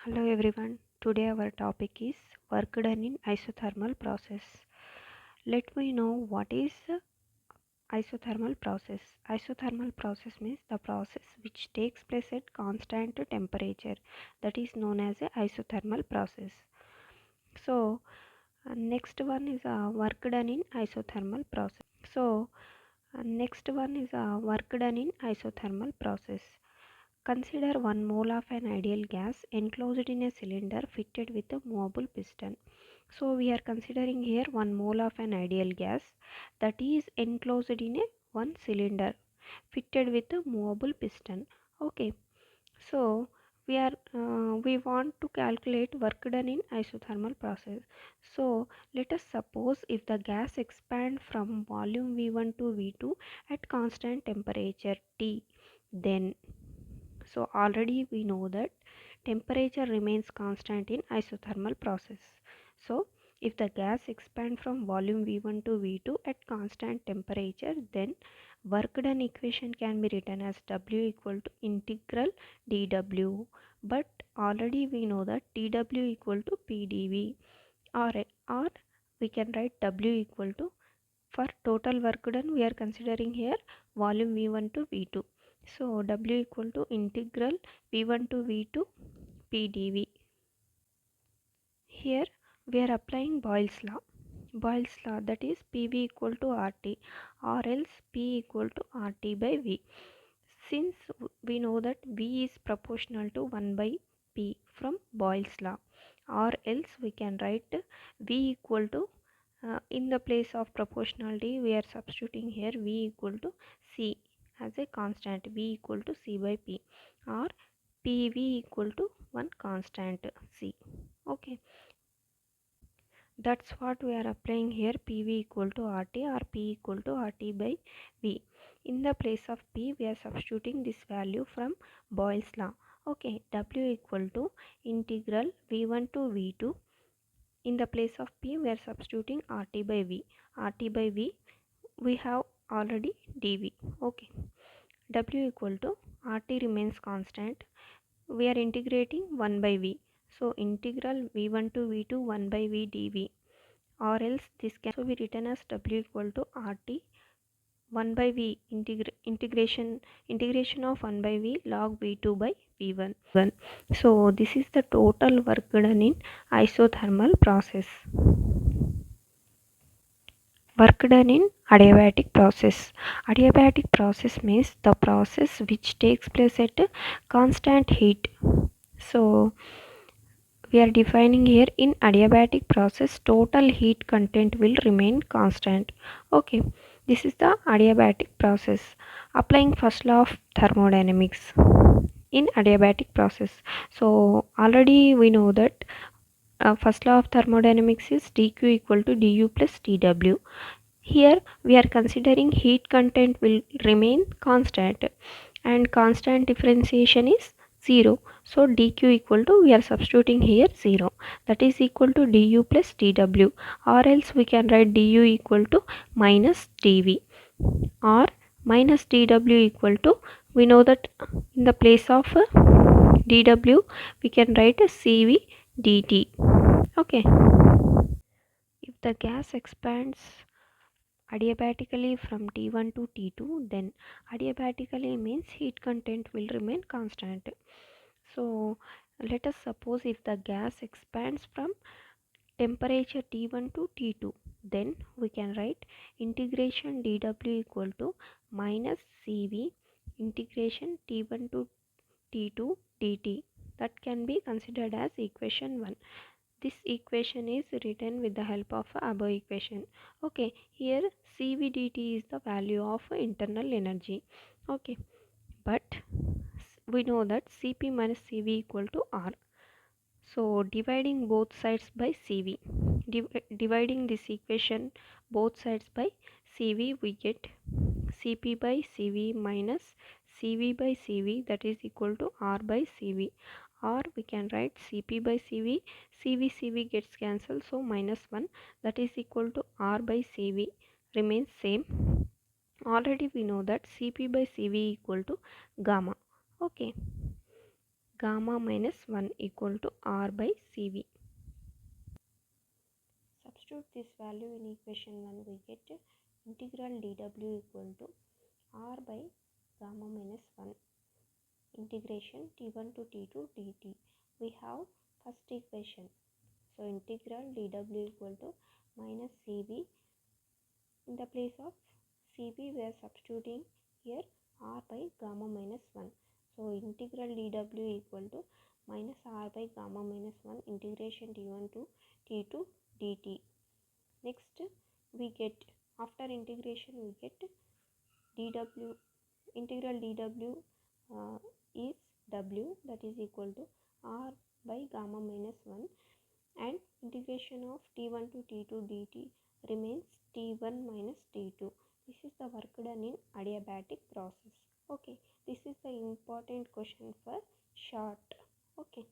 Hello everyone. Today our topic is work done in isothermal process. Let me know what is isothermal process. Isothermal process means the process which takes place at constant temperature, that is known as a isothermal process. So next one is work done in isothermal process. So next one is work done in isothermal process. Consider 1 mole of an ideal gas enclosed in a cylinder fitted with a movable piston. So we are considering here 1 mole of an ideal gas that is enclosed in a one cylinder fitted with a movable piston. Okay, so we want to calculate work done in isothermal process. So let us suppose if the gas expand from volume V1 to V2 at constant temperature T, then so already we know that temperature remains constant in isothermal process. So if the gas expand from volume V1 to V2 at constant temperature, then work done equation can be written as W equal to integral dW. But already we know that dW equal to PdV, or we can write W equal to, for total work done we are considering here volume V1 to V2. So W equal to integral V1 to V2 PdV. Here we are applying Boyle's law. Boyle's law, that is PV equal to RT, or else P equal to RT by V. Since we know that V is proportional to 1 by P from Boyle's law, or else we can write V equal to, in the place of proportionality we are substituting here V equal to C as a constant, V equal to C by P, or PV equal to one constant C. Okay, that's what we are applying here, PV equal to RT or P equal to RT by V. In the place of P we are substituting this value from Boyle's law. Okay, W equal to integral V1 to V2. In the place of P we are substituting RT by V. RT by V we have already dV. Okay, W equal to RT remains constant, we are integrating 1 by V. So integral V1 to V2 1 by V dV, or else this can also be written as W equal to RT 1 by V integration of 1 by V log V2 by V1. So this is the total work done in isothermal process. Work done in adiabatic process. Adiabatic process means the process which takes place at constant heat. So we are defining here, in adiabatic process total heat content will remain constant. Okay, this is the adiabatic process. Applying first law of thermodynamics in adiabatic process. So already we know that first law of thermodynamics is dq equal to du plus dw. Here we are considering heat content will remain constant and constant differentiation is 0. So dq equal to, we are substituting here 0, that is equal to du plus dw, or else we can write du equal to minus dv, or minus dw equal to, we know that in the place of dw we can write a cv dt. Okay, if the gas expands adiabatically from T1 to T2, then adiabatically means heat content will remain constant. So let us suppose if the gas expands from temperature T1 to T2, then we can write integration dW equal to minus CV integration T1 to T2 dt. That can be considered as equation 1. This equation is written with the help of above equation. Okay, here CVDT is the value of internal energy. Okay, but we know that Cp minus Cv equal to R. So dividing both sides by Cv, dividing this equation both sides by Cv, we get Cp by Cv minus Cv by Cv, that is equal to R by Cv, or we can write Cp by Cv, Cv gets cancelled, so minus 1, that is equal to R by Cv remains same. Already we know that Cp by Cv equal to gamma. Okay, gamma minus 1 equal to R by CV. Substitute this value in equation 1, we get integral dw equal to R by gamma minus 1 integration t1 to t2 dt. We have first equation. So integral dw equal to minus cv. In the place of cv we are substituting here r by gamma minus 1. So integral dw equal to minus r by gamma minus 1 integration t1 to t2 dt. Next we get, after integration we get dw, integral dw is w, that is equal to r by gamma minus 1, and integration of t1 to t2 dt remains t1 minus t2. This is the work done in adiabatic process. Okay, this is the important question for short. Okay.